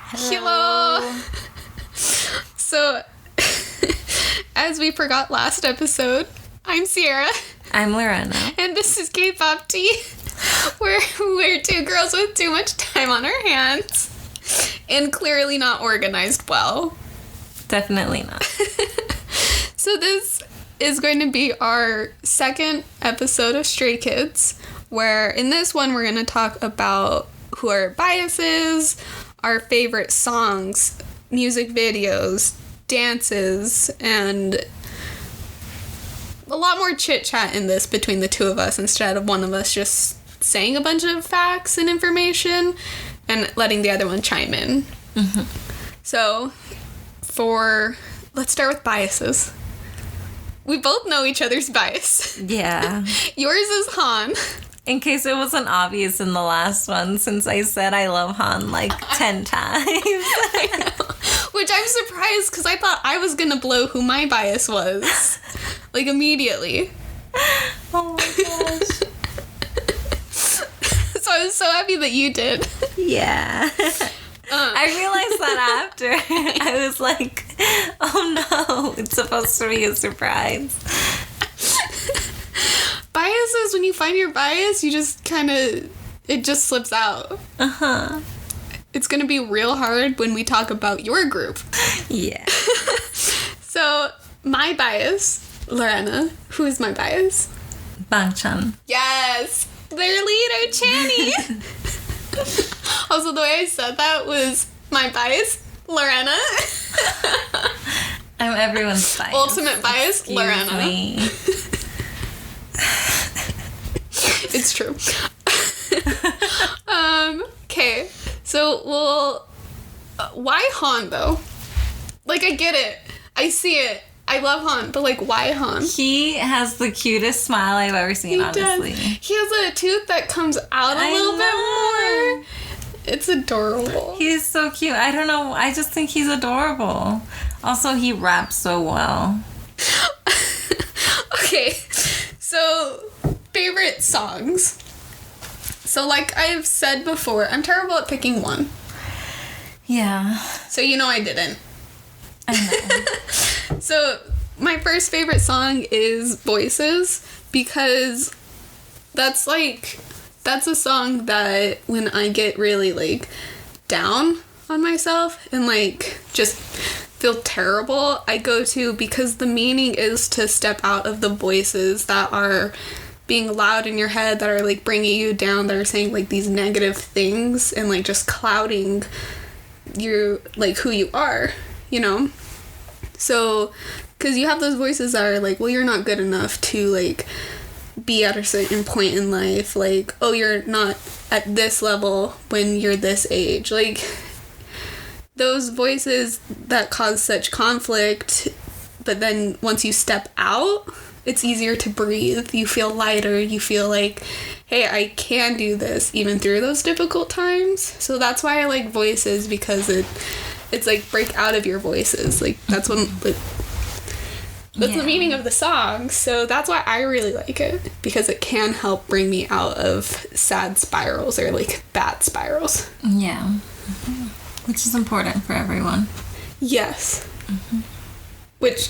Hello. So, as we forgot last episode, I'm Sierra. I'm Lorena. And this is K-Pop Tea. We're two girls with too much time on our hands. And clearly not organized well. Definitely not. So this is going to be our second episode of Stray Kids, where in this one we're going to talk about who our biases, our favorite songs, music videos, dances, and a lot more chit-chat in this between the two of us instead of one of us just saying a bunch of facts and information and letting the other one chime in. Mm-hmm. So, let's start with biases. We both know each other's bias. Yeah. Yours is Han. In case it wasn't obvious in the last one, since I said I love Han like 10 times. I know. Which I'm surprised because I thought I was going to blow who my bias was. Like, immediately. Oh my gosh. So I was so happy that you did. Yeah. I realized that after. I was like, oh no, it's supposed to be a surprise. Biases, when you find your bias, you just kind of, it just slips out. Uh-huh. It's going to be real hard when we talk about your group. Yeah. So, my bias, Lorena, who is my bias? Bangchan. Yes! Their leader, Channy! Also, the way I said that was my bias, Lorena. I'm everyone's bias. Ultimate bias, Excuse Lorena. Me. It's true. Okay. So, why Han, though? Like, I get it. I see it. I love Han, but, like, why Han? He has the cutest smile I've ever seen, honestly. He has a tooth that comes out a little bit more. It's adorable. He's so cute. I don't know. I just think he's adorable. Also, he raps so well. Okay. So, favorite songs. So, like I've said before, I'm terrible at picking one. Yeah. So, you know I didn't. I know. So, my first favorite song is Voices, because that's a song that when I get really, like, down on myself and, like, just feel terrible, I go to, because the meaning is to step out of the voices that are being loud in your head, that are, like, bringing you down, that are saying, like, these negative things and, like, just clouding your, like, who you are, you know? So, because you have those voices that are like, well, you're not good enough to, like, be at a certain point in life. Like, oh, you're not at this level when you're this age. Like, those voices that cause such conflict, but then once you step out, it's easier to breathe. You feel lighter. You feel like, hey, I can do this even through those difficult times. So that's why I like Voices, because it's like break out of your voices. Like, that's when, like, that's the meaning of the song. So that's why I really like it, because it can help bring me out of sad spirals or, like, bad spirals. Yeah. Mm-hmm. Which is important for everyone. Yes. Mm-hmm. Which,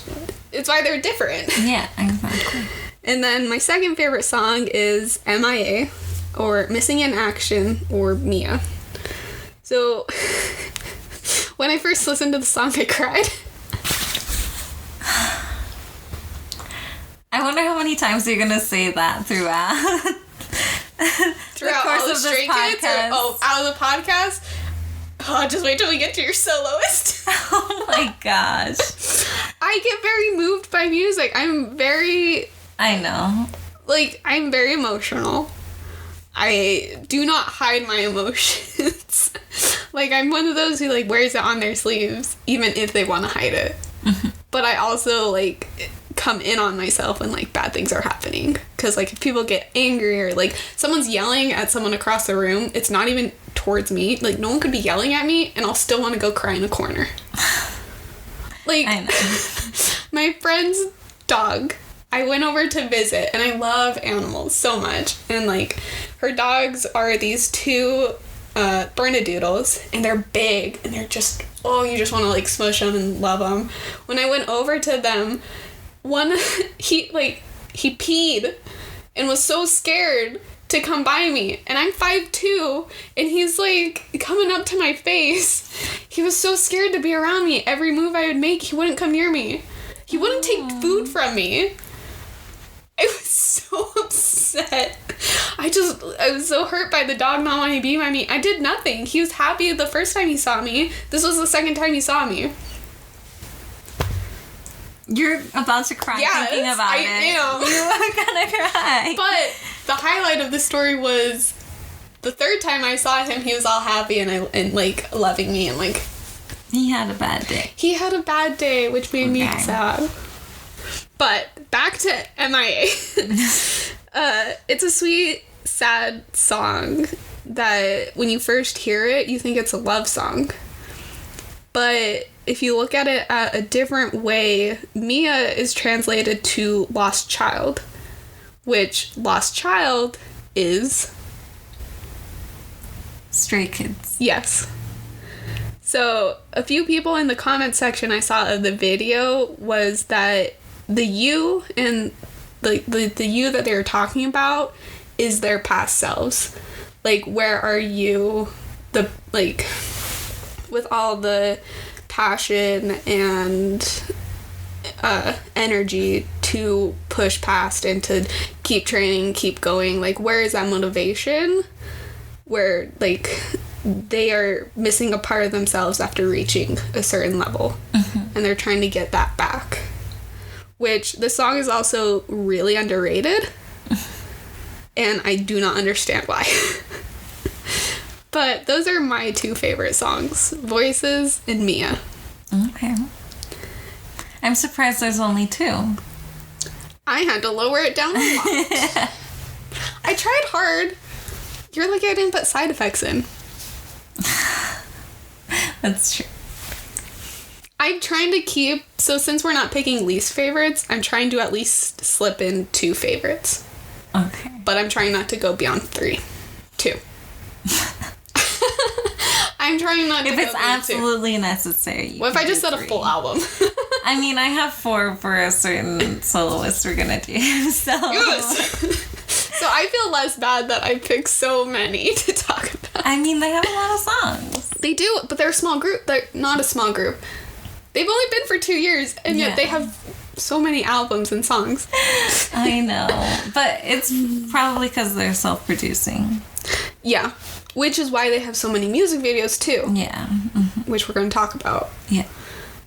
it's why they're different. Yeah, exactly. And then my second favorite song is MIA, or Missing in Action, or Mia. So, when I first listened to the song, I cried. I wonder how many times you're gonna say that throughout the course all of Stray Kids? Or, out of the podcast? Oh, just wait till we get to your soloist. Oh my gosh. I get very moved by music. I know. Like, I'm very emotional. I do not hide my emotions. Like, I'm one of those who, like, wears it on their sleeves, even if they want to hide it. Mm-hmm. But I also, like, come in on myself when, like, bad things are happening. Because, like, if people get angry or, like, someone's yelling at someone across the room, it's not even towards me. Like, no one could be yelling at me, and I'll still want to go cry in a corner. Like, I know. My friend's dog, I went over to visit, and I love animals so much. And, like, her dogs are these two Bernedoodles, and they're big, and they're just, oh, you just want to, like, smush them and love them. When I went over to them, he peed and was so scared to come by me, and I'm 5'2", and he's, like, coming up to my face. He was so scared to be around me. Every move I would make, he wouldn't come near me. He wouldn't take food from me. I was so upset. I was so hurt by the dog not wanting to be by me. I did nothing. He was happy the first time he saw me. This was the second time he saw me. You're about to cry thinking about it. I am. You are gonna cry. But the highlight of the story was the third time I saw him, he was all happy and like loving me and like. He had a bad day. He had a bad day, which made me sad. But back to MIA. It's a sweet, sad song that when you first hear it, you think it's a love song. But if you look at it a different way, Mia is translated to lost child, which lost child is... Stray Kids. Yes. So a few people in the comment section I saw of the video was that the you and the you that they were talking about is their past selves. Like, where are you, with all the passion and energy to push past and to keep training, keep going, like, where is that motivation? Where, like, they are missing a part of themselves after reaching a certain level. Mm-hmm. And they're trying to get that back. Which, the song is also really underrated. And I do not understand why. But those are my two favorite songs. Voices and Mia. Okay. I'm surprised there's only two. I had to lower it down a lot. I tried hard. You're like, I didn't put side effects in. That's true. I'm trying to keep... So since we're not picking least favorites, I'm trying to at least slip in two favorites. Okay. But I'm trying not to go beyond 3. 2. I'm trying not to if go it's beyond absolutely 2. necessary. What if I just said 3. a full album? I mean, I have 4 for a certain soloist we're gonna do, so... Yes. So I feel less bad that I picked so many to talk about. I mean, they have a lot of songs. They do, but they're a small group. They're not a small group. They've only been for 2 years, and yet they have so many albums and songs. I know, but it's probably because they're self-producing. Yeah, which is why they have so many music videos, too. Yeah. Mm-hmm. Which we're going to talk about. Yeah.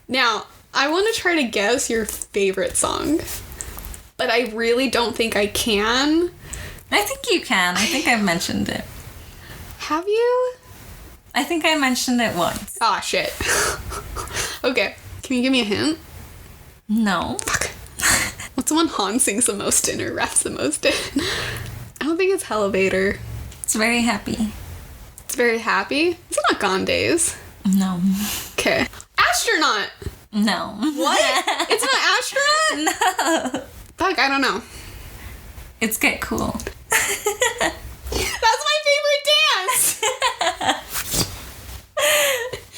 Now, I want to try to guess your favorite song, but I really don't think I can. I think you can. I think I've mentioned it. Have you? I think I mentioned it once. Aw, shit. Okay, can you give me a hint? No. Fuck. What's the one Han sings the most in or raps the most in? I don't think it's Elevator. It's very happy. It's very happy? Is it not Gone Days? No. Okay. Astronaut! No. What? It's not Astronaut? No. Fuck, I don't know. It's Get Cool. That's my favorite dance!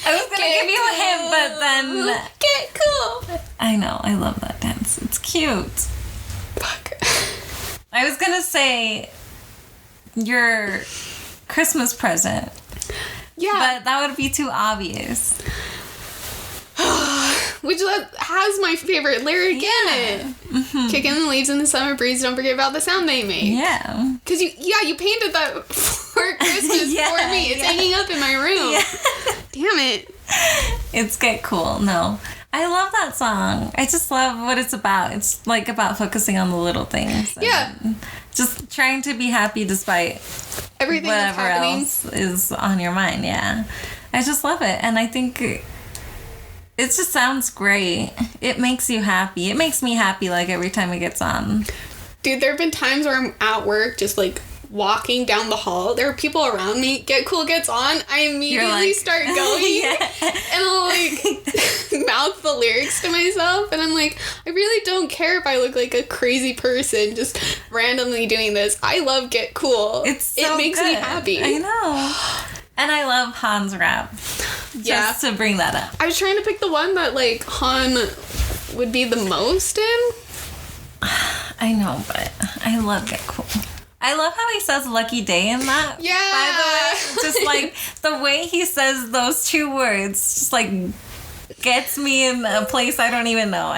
I was gonna give you a hint, but then... Get Cool! I know, I love that dance. It's cute. Fuck. I was gonna say your Christmas present. Yeah. But that would be too obvious. Which has my favorite lyric in it. Mm-hmm. Kicking the leaves in the summer breeze, don't forget about the sound they make. Yeah. Because you painted that for Christmas for me. It's hanging up in my room. Yeah. Damn it. It's Get Cool. No. I love that song. I just love what it's about. It's like about focusing on the little things. Yeah. Just trying to be happy despite everything that's happening else is on your mind. Yeah. I just love it. And I think it just sounds great. It makes you happy. It makes me happy like every time it gets on. Dude, there have been times where I'm at work just like walking down the hall. There are people around me. Get Cool gets on. I immediately start going. And I'll like mouth the lyrics to myself. And I'm like, I really don't care if I look like a crazy person just randomly doing this. I love Get Cool. It makes me happy. I know. And I love Han's rap. Yeah. Just to bring that up. I was trying to pick the one that, like, Han would be the most in. I know, but I love Get Cool. I love how he says Lucky Day in that. Yeah. By the way, just like the way he says those two words just like gets me in a place I don't even know.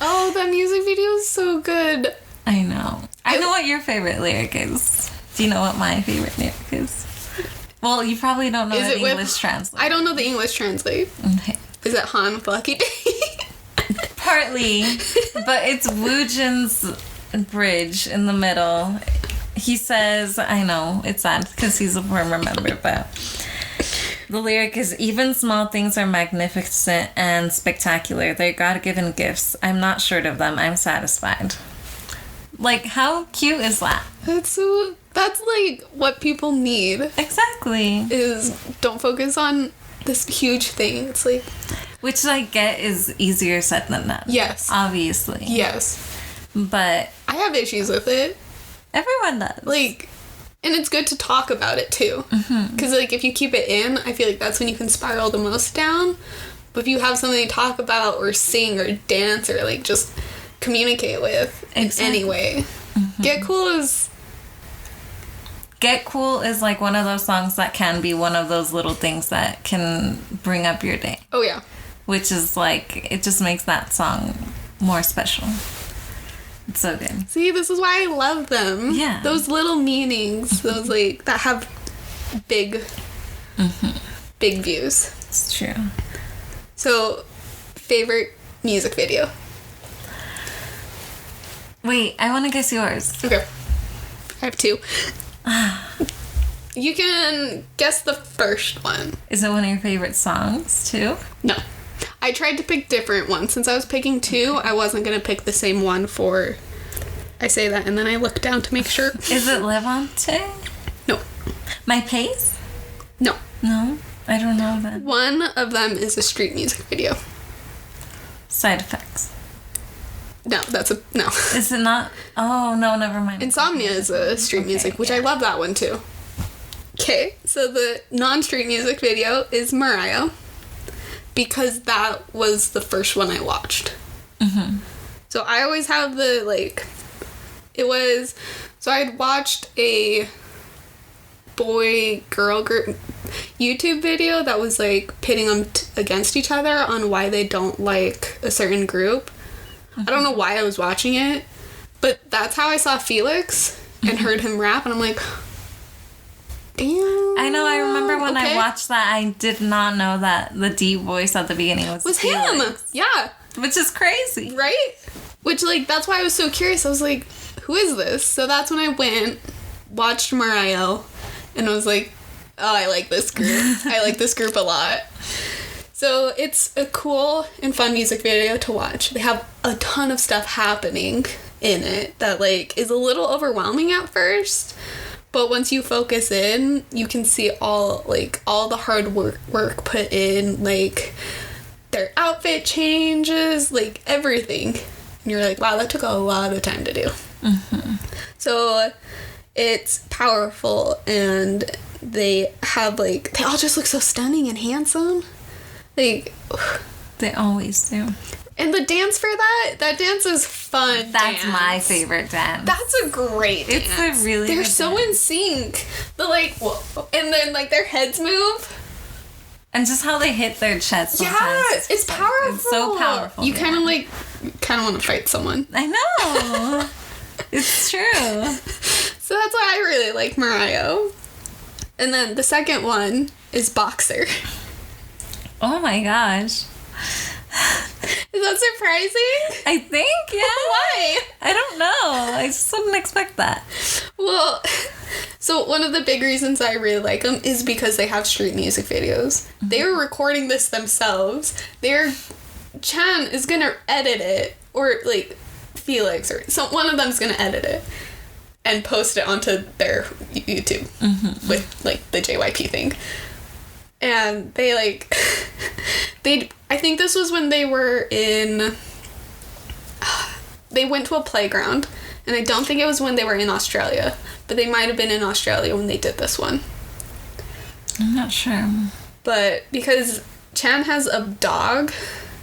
Oh, that music video is so good. I know. I know what your favorite lyric is. Do you know what my favorite lyric is? Well, you probably don't know the English translate. I don't know the English translate. Okay. Is it Han with Lucky Day? Partly, but it's Woojin's bridge in the middle. He says, I know, it's sad because he's a former member, but the lyric is, even small things are magnificent and spectacular. They're God-given gifts. I'm not short of them. I'm satisfied. Like, how cute is that? That's like what people need. Exactly. Is don't focus on this huge thing. It's like, which I get is easier said than done. Yes. Obviously. Yes. But I have issues with it. Everyone does. Like, and it's good to talk about it too. Because, like, if you keep it in, I feel like that's when you can spiral the most down. But if you have something to talk about or sing or dance or, like, just communicate with in any way. Get Cool is like one of those songs that can be one of those little things that can bring up your day. Oh, yeah. Which is like, it just makes that song more special. It's so good. See, this is why I love them. Yeah. Those little meanings, those, like, that have big views. It's true. So, favorite music video? Wait, I want to guess yours. Okay. I have two. You can guess the first one. Is it one of your favorite songs, too? No. I tried to pick different ones. Since I was picking two, I wasn't going to pick the same one for... I say that, and then I look down to make sure. Is it Levante? No. My Pace? No. No? I don't know that. One of them is a street music video. Side Effects. No, no. Is it not? Oh, no, never mind. Insomnia is a street music, which I love that one too. Okay, so the non-street music video is Mariah, because that was the first one I watched. So I always have the, like, so I'd watched a boy-girl group YouTube video that was, like, pitting them against each other on why they don't like a certain group. I don't know why I was watching it, but that's how I saw Felix and heard him rap, and I'm like, damn. I know, I remember when I watched that, I did not know that the deep voice at the beginning was Felix. Him. Yeah. Which is crazy. Right? Which, like, that's why I was so curious. I was like, who is this? So that's when I went, watched Mariah, and was like, oh, I like this group. I like this group a lot. So it's a cool and fun music video to watch. They have a ton of stuff happening in it that, like, is a little overwhelming at first. But once you focus in, you can see all the hard work put in, like, their outfit changes, like, everything. And you're like, wow, that took a lot of time to do. So it's powerful, and they have, like, they all just look so stunning and handsome. Like, they always do. And the dance for that dance is fun. That's my favorite dance. That's a great dance. It's a really They're good so dance. in sync. The, like, and then, like, their heads move. And just how they hit their chest sometimes. Yeah, it's powerful. It's so powerful. You kind of want to fight someone. I know. It's true. So that's why I really like Mariah. And then the second one is Boxer. Oh my gosh. Is that surprising? I think, yeah. Why? I don't know. I just didn't expect that. Well, so one of the big reasons I really like them is because they have street music videos. They were recording this themselves. Chan is gonna edit it, or, like, Felix, or one of them's gonna edit it and post it onto their YouTube with, like, the JYP thing. And they, like, I think this was when they were they went to a playground, and I don't think it was when they were in Australia, but they might have been in Australia when they did this one. I'm not sure. But because Chan has a dog,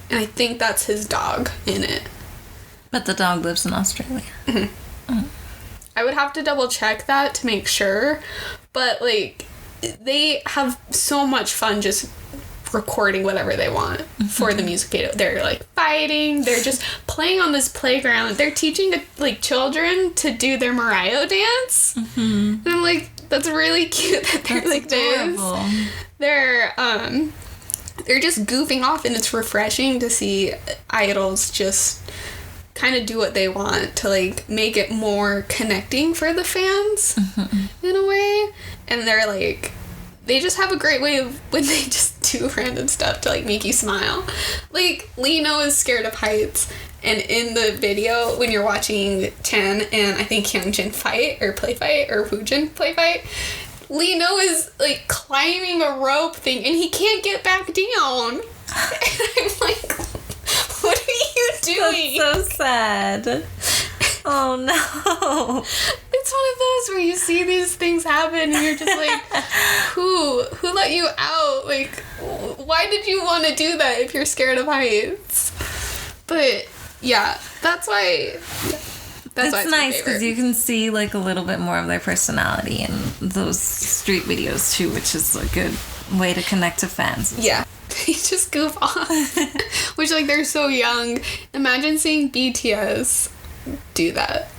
and I think that's his dog in it. But the dog lives in Australia. I would have to double check that to make sure, but like they have so much fun just recording whatever they want for the music video. They're like fighting, they're just playing on this playground, they're teaching like children to do their Mariah dance, and I'm like, that's really cute that they're like adorable. They're just goofing off, and it's refreshing to see idols just kind of do what they want to like make it more connecting for the fans in a way. And they're like, they just have a great way of when they just do random stuff to like make you smile. Like Lino is scared of heights, and in the video when you're watching Chan and I think Hyunjin fight or play fight or Woojin play fight, Lino is like climbing a rope thing and he can't get back down. And I'm like, what are you doing? That's so sad. Oh no. It's one of those where you see these things happen and you're just like, who let you out? Like, why did you want to do that if you're scared of heights? But yeah, that's why. It's nice because you can see like a little bit more of their personality in those street videos too, which is a good way to connect to fans. Yeah. They just goof off. Which, like, they're so young. Imagine seeing BTS do that.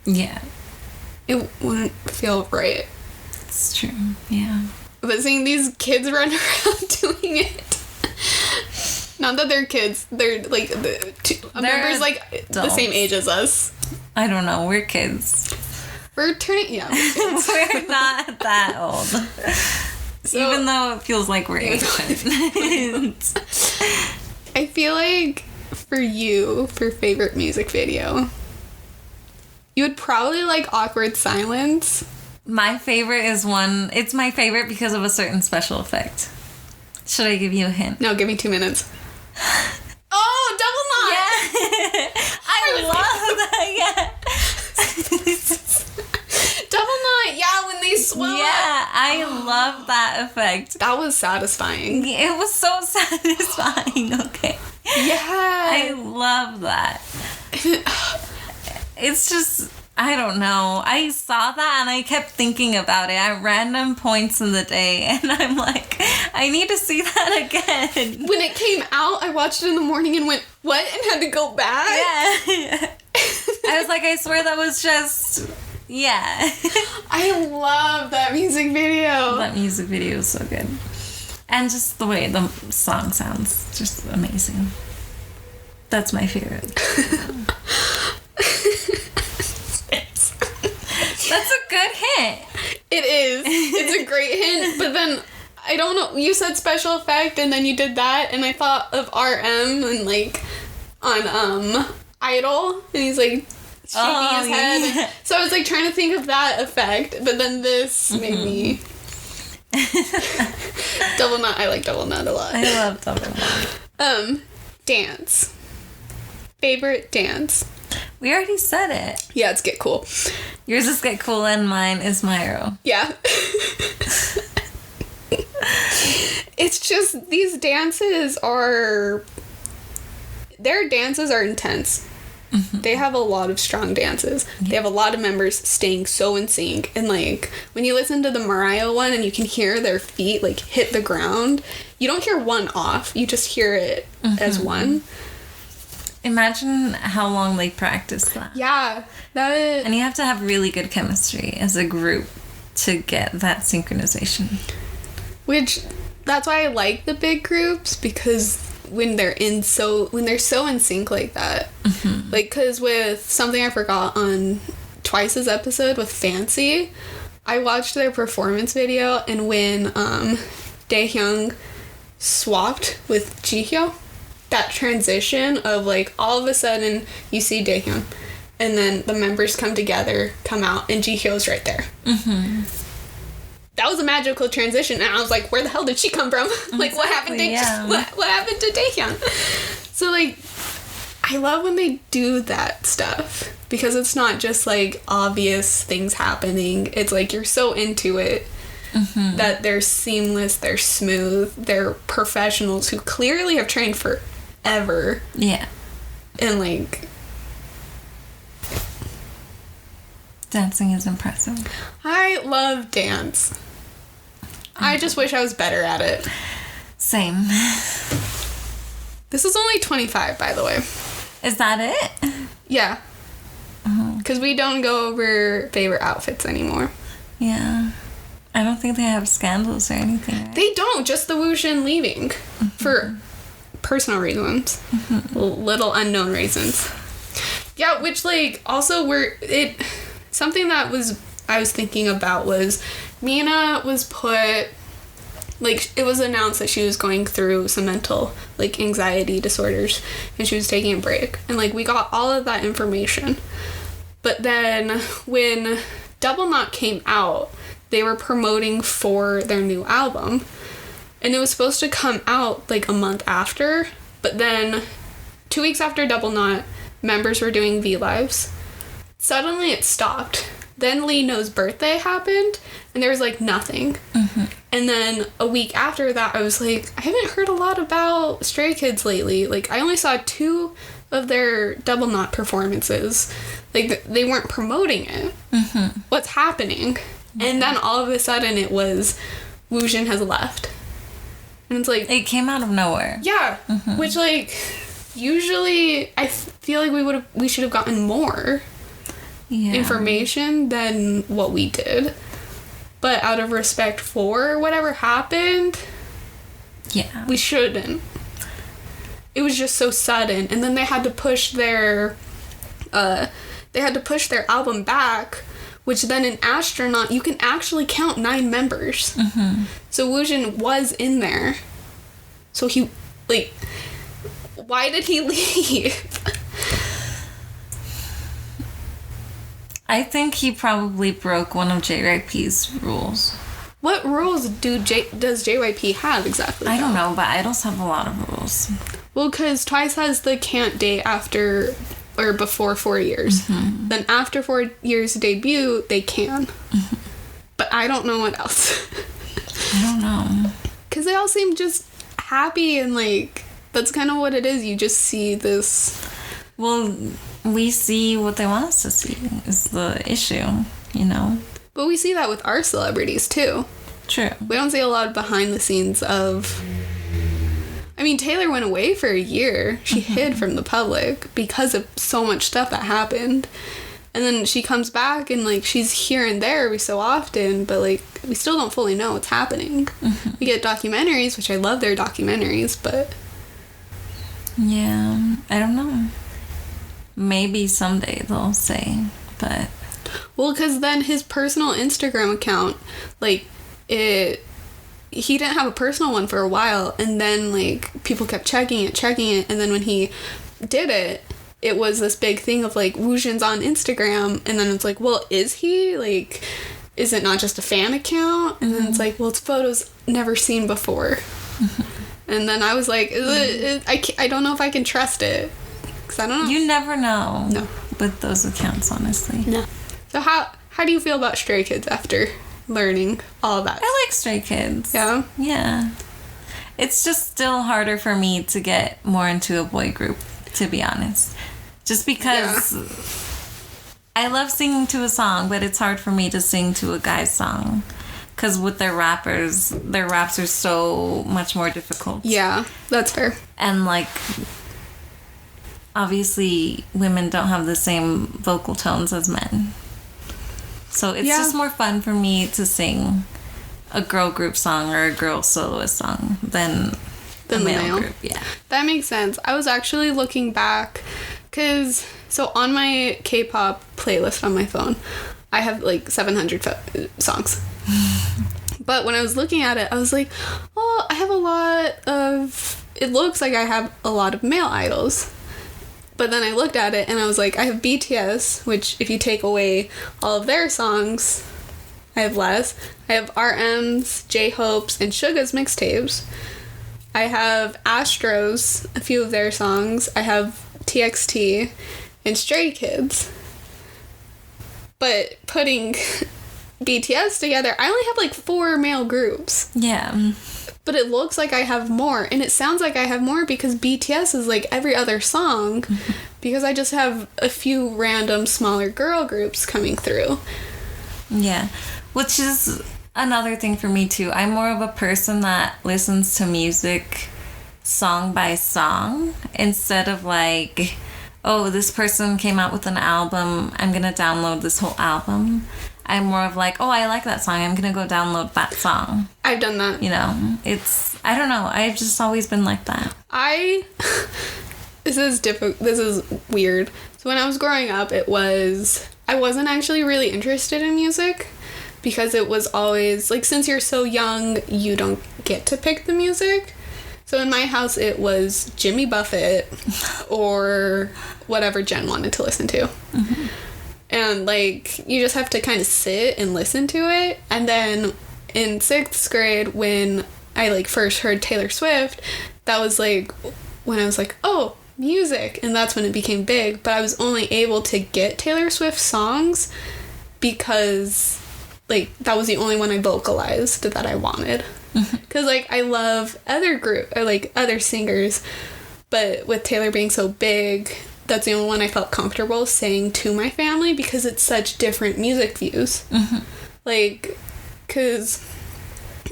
Yeah. It wouldn't feel right. It's true. Yeah. But seeing these kids run around doing it. Not that they're kids. They're, like, members, like, adults. The same age as us. I don't know. We're kids. We're turning... Yeah. We're not that old. So, even though it feels like we're ancient. I feel like for you, for favorite music video, you would probably like Awkward Silence. My favorite is it's my favorite because of a certain special effect. Should I give you a hint? No, give me 2 minutes. Oh, Double Knot! Yeah. I love that, yeah. Double Knot, yeah, when they swell Yeah, up. I love that effect. That was satisfying. It was so satisfying, okay. Yeah. I love that. It's just, I don't know. I saw that and I kept thinking about it at random points in the day, and I'm like, I need to see that again. When it came out, I watched it in the morning and went, what? And had to go back? Yeah. I was like, I swear that was just... Yeah. I love that music video. That music video is so good. And just the way the song sounds, just amazing. That's my favorite. That's a good hint. It is. It's a great hint, but then, I don't know, you said special effect and then you did that, and I thought of RM and like, on, Idol, and he's like, shaking his head. Yeah. So I was like trying to think of that effect, but then this made me Double Knot. I like Double Knot a lot. I love Double Knot. Dance. Favorite dance. We already said it. Yeah, it's Get Cool. Yours is Get Cool and mine is Myro. Yeah. It's just these dances are intense. Mm-hmm. They have a lot of strong dances. Yeah. They have a lot of members staying so in sync. And, like, when you listen to the Mariah one and you can hear their feet, like, hit the ground, you don't hear one off. You just hear it as one. Imagine how long they practice that. Yeah. And you have to have really good chemistry as a group to get that synchronization. Which, that's why I like the big groups, because... when they're so in sync like that. Like, because with Something I Forgot on Twice's episode with Fancy, I watched their performance video, and when Daehyung swapped with Jihyo, that transition of like all of a sudden you see Daehyung and then the members come together, come out, and Jihyo's right there. That was a magical transition, and I was like, where the hell did she come from? Like, what happened to what happened to Daehyun? So, like, I love when they do that stuff because it's not just like obvious things happening. It's like you're so into it that they're seamless, they're smooth, they're professionals who clearly have trained forever. Yeah. And like dancing is impressive. I love dance. I just wish I was better at it. Same. This is only 25, by the way. Is that it? Yeah. Because we don't go over favorite outfits anymore. Yeah. I don't think they have scandals or anything, right? They don't. Just the Woojin leaving. For personal reasons. Little unknown reasons. Yeah, which, like, also something that I was thinking about was Mina was put, like, it was announced that she was going through some mental, like, anxiety disorders, and she was taking a break. And, like, we got all of that information. But then when Double Knot came out, they were promoting for their new album. And it was supposed to come out, like, a month after. But then 2 weeks after Double Knot, members were doing V-Lives. Suddenly it stopped. Then Lee No's birthday happened, and there was, like, nothing. And then a week after that, I was like, I haven't heard a lot about Stray Kids lately. Like, I only saw 2 of their Double Knot performances. Like, they weren't promoting it. What's happening? And then all of a sudden it was, Woojin has left. And it's like... It came out of nowhere. Yeah. Which, like, usually I feel like we should have gotten more information than what we did. But out of respect for whatever happened, we shouldn't. It was just so sudden. And then they had to push their album back, which then in Astronaut, you can actually count 9 members. So Woojin was in there. So he, like, why did he leave? I think he probably broke one of JYP's rules. What rules does JYP have exactly? I don't know, but idols have a lot of rules. Well, because Twice has the can't date after or before 4 years. Then after 4 years debut, they can. But I don't know what else. I don't know. Because they all seem just happy and, like, that's kind of what it is. You just see this... Well, we see what they want us to see is the issue, you know? But we see that with our celebrities, too. True. We don't see a lot of behind the scenes of... I mean, Taylor went away for a year. She hid from the public because of so much stuff that happened. And then she comes back and, like, she's here and there every so often, but, like, we still don't fully know what's happening. We get documentaries, which I love their documentaries, but... Yeah, I don't know. Maybe someday they'll say, but... Well, because then his personal Instagram account, like, he didn't have a personal one for a while, and then, like, people kept checking it, and then when he did it, it was this big thing of, like, Woojin's on Instagram, and then it's like, well, is he? Like, is it not just a fan account? And then it's like, well, it's photos never seen before. And then I was like, I don't know if I can trust it. Because I don't know. You never know. No. With those accounts, honestly. No. So how do you feel about Stray Kids after learning all of that? I like Stray Kids. Yeah? Yeah. It's just still harder for me to get more into a boy group, to be honest. Just because I love singing to a song, but it's hard for me to sing to a guy's song. Because with their raps are so much more difficult. Yeah, that's fair. And, like, obviously women don't have the same vocal tones as men. So it's just more fun for me to sing a girl group song or a girl soloist song than the male group. Yeah. That makes sense. I was actually looking back because, so on my K-pop playlist on my phone, I have like 700 songs. But when I was looking at it, I was like, oh, I have a lot of, it looks like I have a lot of male idols. But then I looked at it and I was like, I have BTS, which if you take away all of their songs, I have less. I have RM's, J-Hope's, and Suga's mixtapes. I have Astro's, a few of their songs. I have TXT, and Stray Kids. But putting BTS together, I only have like 4 male groups. Yeah. But it looks like I have more, and it sounds like I have more because BTS is like every other song, because I just have a few random smaller girl groups coming through. Yeah. Which is another thing for me too. I'm more of a person that listens to music song by song instead of like, oh, this person came out with an album, I'm gonna download this whole album. I'm more of like, oh, I like that song, I'm gonna go download that song. I've done that. You know, I don't know, I've just always been like that. This is weird. So when I was growing up, I wasn't actually really interested in music, because it was always, like, since you're so young, you don't get to pick the music. So in my house, it was Jimmy Buffett or whatever Jen wanted to listen to. Mm-hmm. And, like, you just have to kind of sit and listen to it. And then in 6th grade, when I, like, first heard Taylor Swift, that was, like, when I was like, oh, music. And that's when it became big. But I was only able to get Taylor Swift songs because, like, that was the only one I vocalized that I wanted. Because, like, I love other singers, but with Taylor being so big, that's the only one I felt comfortable saying to my family, because it's such different music views. Mm-hmm. Like, because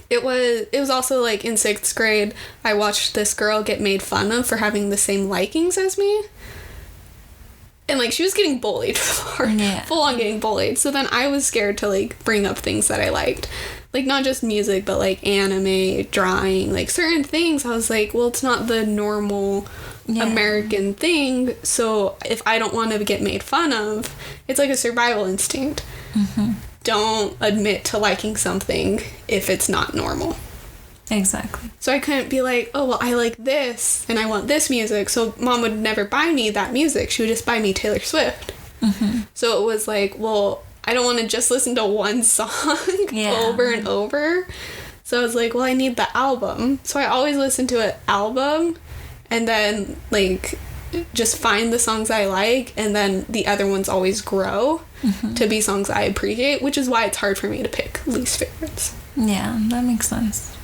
it was also, like, in 6th grade, I watched this girl get made fun of for having the same likings as me. And, like, she was getting bullied full on getting bullied. So then I was scared to, like, bring up things that I liked. Like, not just music, but, like, anime, drawing, like, certain things. I was like, well, it's not the normal American thing. So if I don't want to get made fun of, it's like a survival instinct. Mm-hmm. Don't admit to liking something if it's not normal. Exactly. So I couldn't be like, oh, well, I like this, and I want this music. So Mom would never buy me that music. She would just buy me Taylor Swift. Mm-hmm. So it was like, well, I don't want to just listen to one song over and over. So I was like, well, I need the album. So I always listen to an album, and then, like, just find the songs I like, and then the other ones always grow to be songs I appreciate, which is why it's hard for me to pick least favorites. Yeah, that makes sense.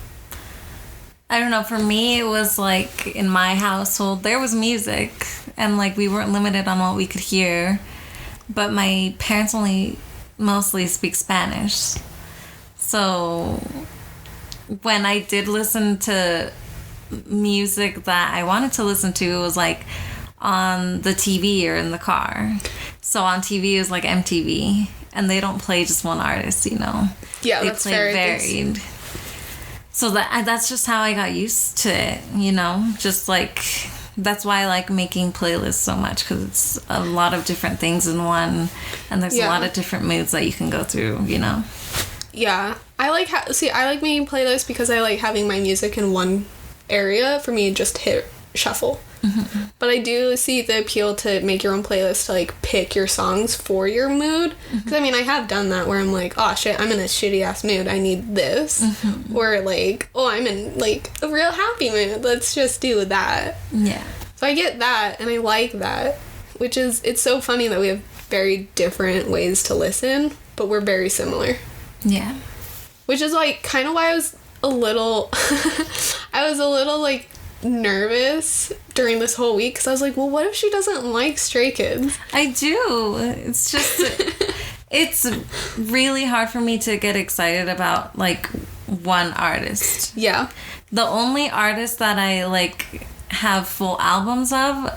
I don't know, for me, it was like, in my household, there was music, and, like, we weren't limited on what we could hear, but my parents mostly speak Spanish. So when I did listen to music that I wanted to listen to, it was, like, on the TV or in the car. So on TV, it was, like, MTV, and they don't play just one artist, you know? Yeah, they that's play varied. So that's just how I got used to it, you know? Just, like, that's why I like making playlists so much, because it's a lot of different things in one, and there's a lot of different moods that you can go through, you know? Yeah. I like making playlists because I like having my music in one area for me to just hit shuffle. Mm-hmm. But I do see the appeal to make your own playlist, to, like, pick your songs for your mood. Because, I mean, I have done that where I'm like, oh, shit, I'm in a shitty-ass mood. I need this. Mm-hmm. Or, like, oh, I'm in, like, a real happy mood. Let's just do that. Yeah. So I get that, and I like that. Which is, it's so funny that we have very different ways to listen, but we're very similar. Yeah. Which is, like, kind of why I was a little, like, nervous during this whole week, because I was like, well, what if she doesn't like Stray Kids? I do. It's just, it's really hard for me to get excited about, like, one artist. Yeah. The only artists that I, like, have full albums of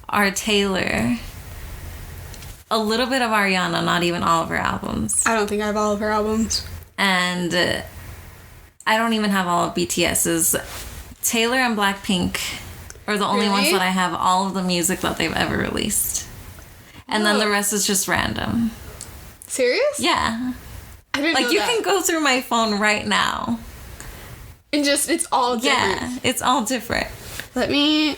are Taylor, a little bit of Ariana, not even all of her albums. I don't think I have all of her albums. And I don't even have all of BTS's. Taylor and Blackpink are the only ones that I have all of the music that they've ever released. And then the rest is just random. Serious? Yeah. I didn't know Like, you that. can go through my phone right now. And just, it's all different. Yeah, it's all different. Let me...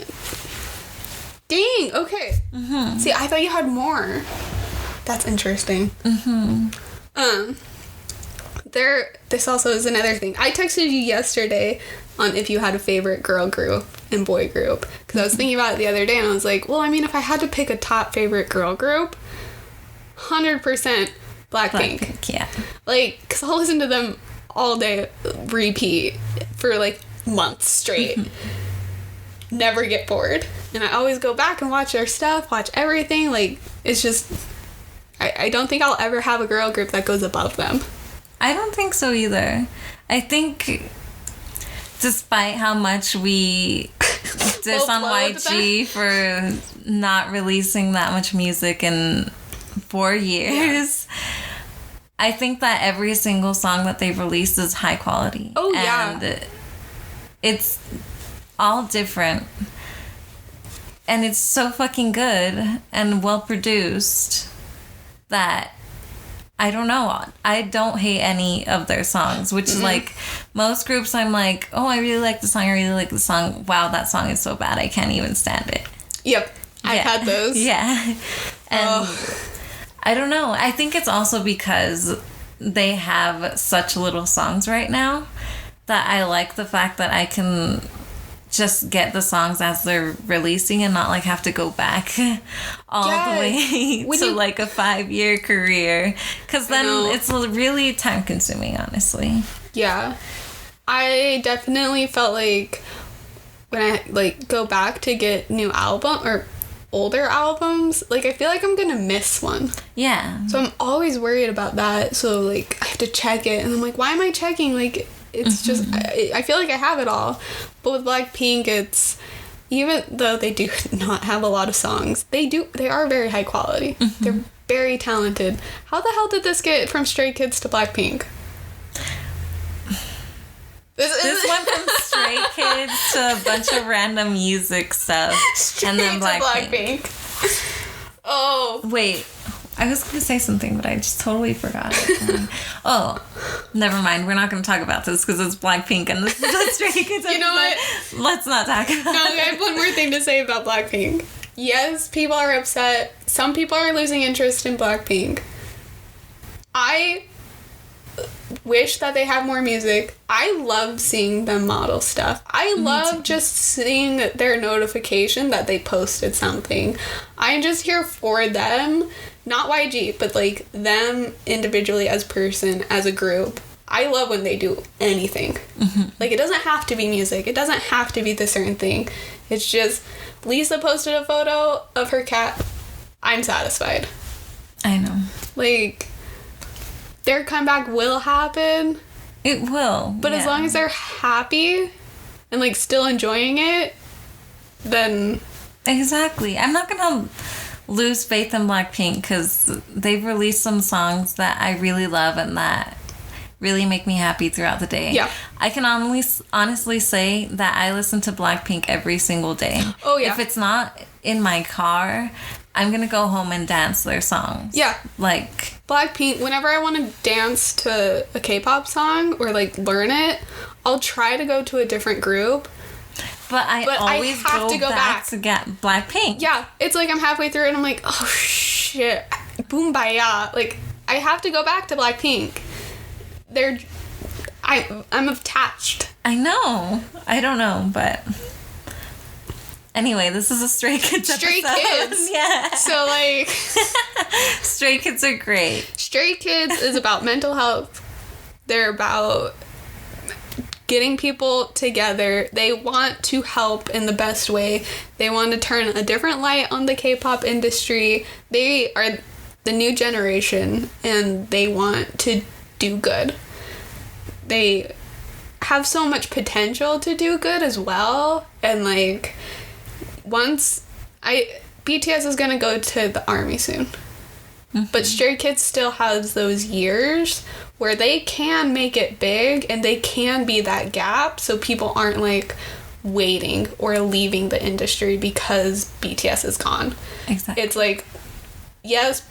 Dang, okay. Mm-hmm. See, I thought you had more. That's interesting. Mm-hmm. This also is another thing. I texted you yesterday on if you had a favorite girl group and boy group. Because I was thinking about it the other day and I was like, well, I mean, if I had to pick a top favorite girl group, 100% Blackpink. Yeah. Like, because I'll listen to them all day, repeat, for like months straight. Never get bored. And I always go back and watch their stuff, watch everything. Like, it's just, I don't think I'll ever have a girl group that goes above them. I don't think so either. I think despite how much we diss on YG for not releasing that much music in 4 years, I think that every single song that they've released is high quality. Oh, yeah. And it's all different. And it's so fucking good and well produced that I don't know. I don't hate any of their songs, which is like most groups I'm like, oh, I really like the song. I really like the song. Wow, that song is so bad. I can't even stand it. Yep. I've had those. Yeah. And I don't know. I think it's also because they have such little songs right now that I like the fact that I can just get the songs as they're releasing and not like have to go back all the way to like a 5-year career, because then it's really time consuming, honestly. Yeah, I definitely felt like when I like go back to get new album or older albums, like I feel like I'm gonna miss one. Yeah, so I'm always worried about that. So like I have to check it and I'm like, why am I checking? Like it's just I feel like I have it all. But with Blackpink, it's, even though they do not have a lot of songs, they are very high quality. They're very talented. How the hell did this get from Stray Kids to Blackpink? This went from Stray Kids to a bunch of random music stuff. And then Blackpink. Oh. Wait. I was going to say something, but I just totally forgot it. Oh, never mind. We're not going to talk about this because it's Blackpink and this is a Stray Kids. You know what? Let's not talk about it. No, I have one more thing to say about Blackpink. Yes, people are upset. Some people are losing interest in Blackpink. I wish that they have more music. I love seeing them model stuff. I love just seeing their notification that they posted something. I'm just here for them. Not YG, but like them individually as person, as a group. I love when they do anything. Like it doesn't have to be music. It doesn't have to be the certain thing. It's just Lisa posted a photo of her cat. I'm satisfied. I know. Like their comeback will happen. It will. But as long as they're happy and like still enjoying it, then exactly. I'm not gonna lose faith in Blackpink because they've released some songs that I really love and that really make me happy throughout the day. Yeah. I can honestly say that I listen to Blackpink every single day. Oh, yeah. If it's not in my car, I'm gonna go home and dance their songs. Yeah. Like Blackpink, whenever I want to dance to a K-pop song or like learn it, I'll try to go to a different group. But I always have to go back to get Blackpink. Yeah, it's like I'm halfway through it and I'm like, oh shit, Boombaya. Like, I have to go back to Blackpink. I'm attached. I know. I don't know, but anyway, this is a Stray Kids episode. Stray Kids. Yeah. So like, Stray Kids are great. Stray Kids is about mental health. They're about getting people together. They want to help in the best way. They want to turn a different light on the K-pop industry. They are the new generation and they want to do good. They have so much potential to do good as well. And like, BTS is gonna go to the army soon. But Stray Kids still has those years where they can make it big and they can be that gap so people aren't like waiting or leaving the industry because BTS is gone. Exactly. It's like, yes,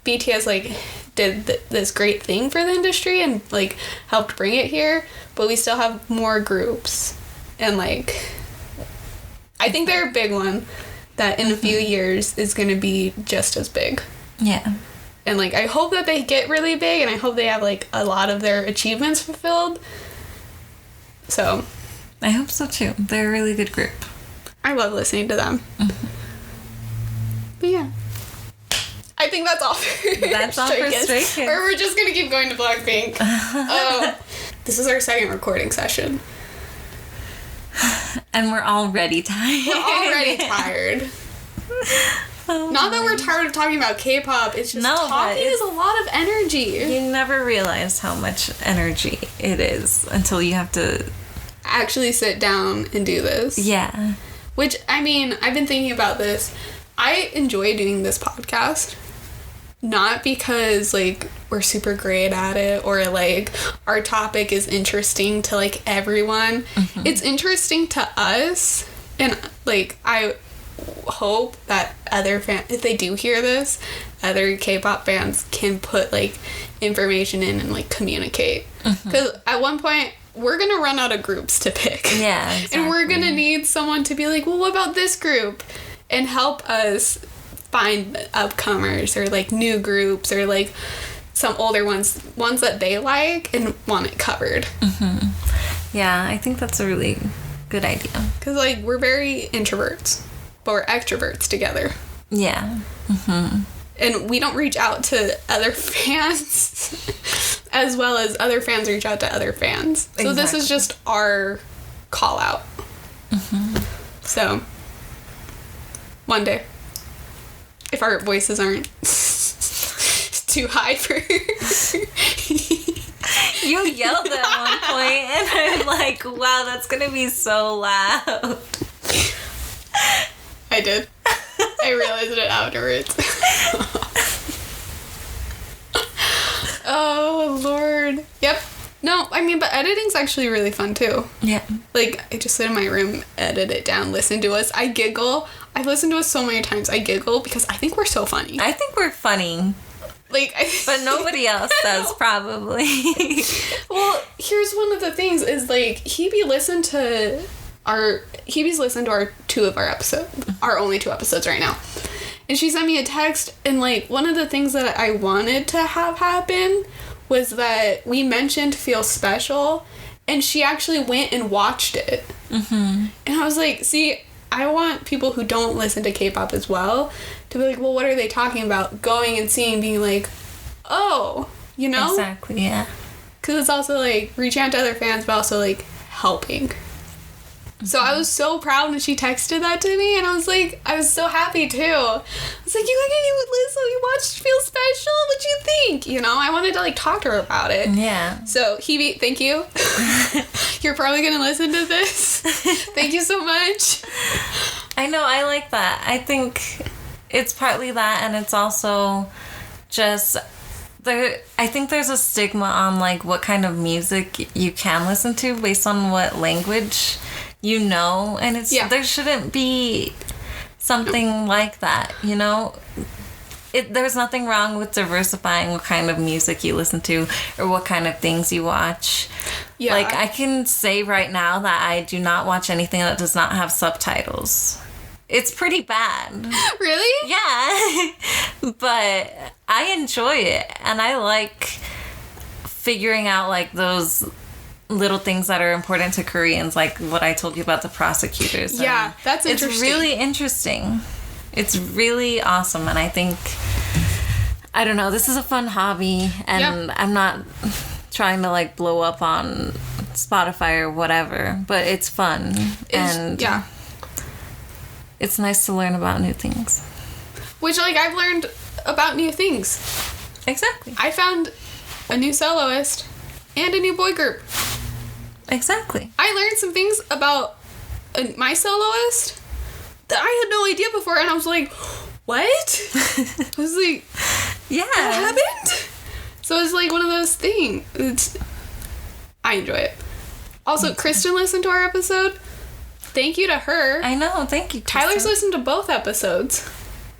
BTS like did this great thing for the industry and like helped bring it here, but we still have more groups. And like, I think they're a big one that in a few years is going to be just as big. Yeah. And, like, I hope that they get really big, and I hope they have, like, a lot of their achievements fulfilled. So. I hope so, too. They're a really good group. I love listening to them. Mm-hmm. But, yeah. I think that's all for That's all for Stray Kids. Or we're just going to keep going to Blackpink. Oh, this is our second recording session. And we're already tired. We're already tired. Oh, not that we're tired of talking about K-pop. It's just talking is a lot of energy. You never realize how much energy it is until you have to actually sit down and do this. Yeah. Which, I mean, I've been thinking about this. I enjoy doing this podcast. Not because, like, we're super great at it or, like, our topic is interesting to, like, everyone. Mm-hmm. It's interesting to us. And, like, I hope that other fans, if they do hear this, other K-pop fans can put, like, information in and, like, communicate. Because at one point, we're going to run out of groups to pick. Yeah, exactly. And we're going to need someone to be like, well, what about this group? And help us find upcomers or, like, new groups or, like, some older ones that they like and want it covered. Mm-hmm. Yeah, I think that's a really good idea. Because, like, we're very introverts, but we're extroverts together. Yeah. Mm-hmm. And we don't reach out to other fans as well as other fans reach out to other fans. So This is just our call out. Mm-hmm. So, one day, if our voices aren't too high for You yelled at one point, and I'm like, wow, that's gonna be so loud. I did. I realized it afterwards. Oh, Lord. Yep. No, I mean, but editing's actually really fun, too. Yeah. Like, I just sit in my room, edit it down, listen to us. I giggle. I've listened to us so many times. I giggle because I think we're so funny. I think we're funny. Like, but nobody else does, probably. Well, here's one of the things is, like, Hebe's listened to our only 2 episodes right now. And she sent me a text, and, like, one of the things that I wanted to have happen was that we mentioned Feel Special, and she actually went and watched it. Mm-hmm. And I was like, see, I want people who don't listen to K-pop as well to be like, well, what are they talking about? Going and seeing, being like, oh, you know? Exactly, yeah. Because it's also, like, reaching out to other fans, but also, like, helping. So I was so proud when she texted that to me, and I was like, I was so happy too. I was like, you watched Feel Special? What'd you think? You know, I wanted to, like, talk to her about it. Yeah. So, Hebe, thank you. You're probably going to listen to this. Thank you so much. I know, I like that. I think it's partly that, and it's also just... I think there's a stigma on, like, what kind of music you can listen to based on what language you know, and there shouldn't be something like that, you know? There's nothing wrong with diversifying what kind of music you listen to or what kind of things you watch. Yeah. Like, I can say right now that I do not watch anything that does not have subtitles. It's pretty bad. Really? Yeah. But I enjoy it, and I like figuring out, like, those little things that are important to Koreans, like what I told you about the prosecutors. Yeah, that's interesting. It's really interesting. It's really awesome, and I think, I don't know, this is a fun hobby, and I'm not trying to, like, blow up on Spotify or whatever, but it's fun. It's nice to learn about new things. Which, like, I've learned about new things. Exactly. I found a new soloist and a new boy group. Exactly. I learned some things about my soloist that I had no idea before, and I was like, what? I was like, yeah. That happened? So it's like one of those things. I enjoy it. Also, Kristen listened to our episode. Thank you to her. I know, thank you, Kristen. Tyler's listened to both episodes.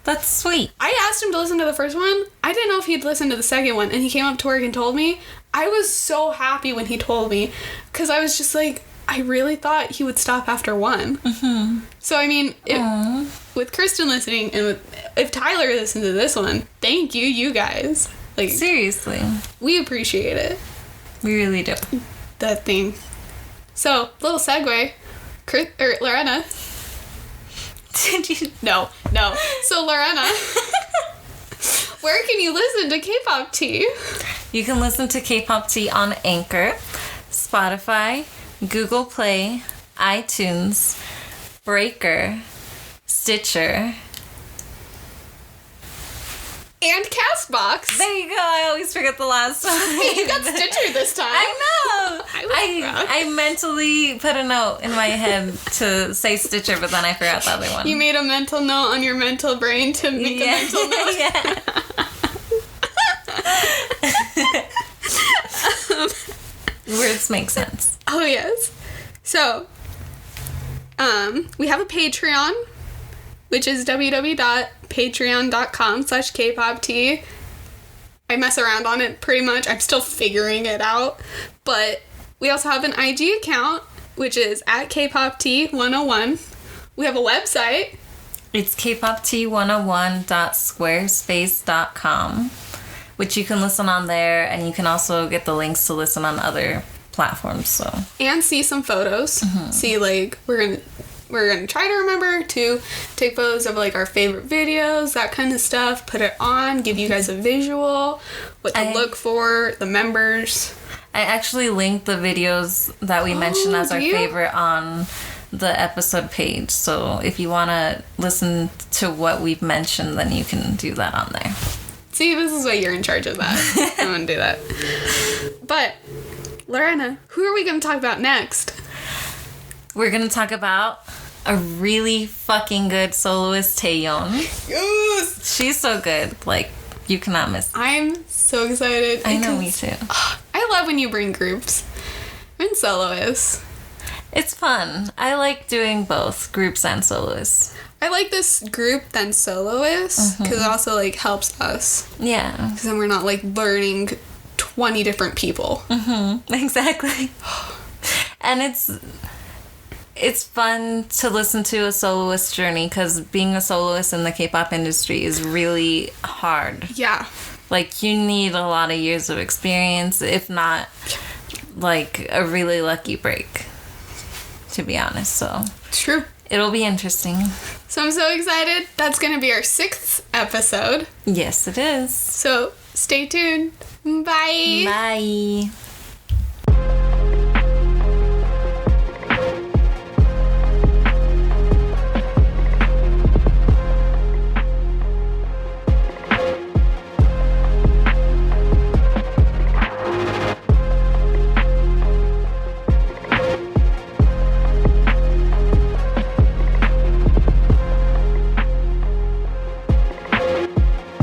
That's sweet. I asked him to listen to the first one. I didn't know if he'd listened to the second one, and he came up to work and told me. I was so happy when he told me, because I was just like, I really thought he would stop after one. Mm-hmm. So, I mean, with Kristen listening, and if Tyler listened to this one, thank you, you guys. Like, seriously. We appreciate it. We really do. That thing. So, little segue. Lorena. Did you? No. So, Lorena, where can you listen to K-pop tea? You can listen to K-pop tea on Anchor, Spotify, Google Play, iTunes, Breaker, Stitcher, and Castbox. There you go. I always forget the last one. Hey, you got Stitcher this time. I know. I I mentally put a note in my head to say Stitcher, but then I forgot the other one. You made a mental note on your mental brain to make a mental note. Yeah. Words make sense. Oh, yes. So, we have a Patreon, which is www.patreon.com/kpoptea. I mess around on it pretty much. I'm still figuring it out. But we also have an IG account, which is at kpoptea101. We have a website. It's kpoptea101.squarespace.com, which you can listen on there, and you can also get the links to listen on other platforms. So And see some photos. Mm-hmm. See, like, we're gonna try to remember to take photos of, like, our favorite videos, that kind of stuff, put it on, give you guys a visual, what to look for, the members. I actually linked the videos that we mentioned as our favorite on the episode page. So if you want to listen to what we've mentioned, then you can do that on there. See, this is why you're in charge of that. I'm gonna do that. But, Lorena, who are we gonna talk about next? We're gonna talk about a really fucking good soloist, Taeyeon. Yes! She's so good. Like, you cannot miss. I'm so excited. I know, me too. I love when you bring groups and soloists. It's fun. I like doing both groups and soloists. I like this group than soloists because it also, like, helps us. Yeah. Because then we're not, like, learning 20 different people. Mm-hmm. Exactly. And it's fun to listen to a soloist journey because being a soloist in the K-pop industry is really hard. Yeah. Like, you need a lot of years of experience, if not, like, a really lucky break, to be honest. So True. It'll be interesting. So I'm so excited. That's going to be our 6th episode. Yes, it is. So stay tuned. Bye. Bye.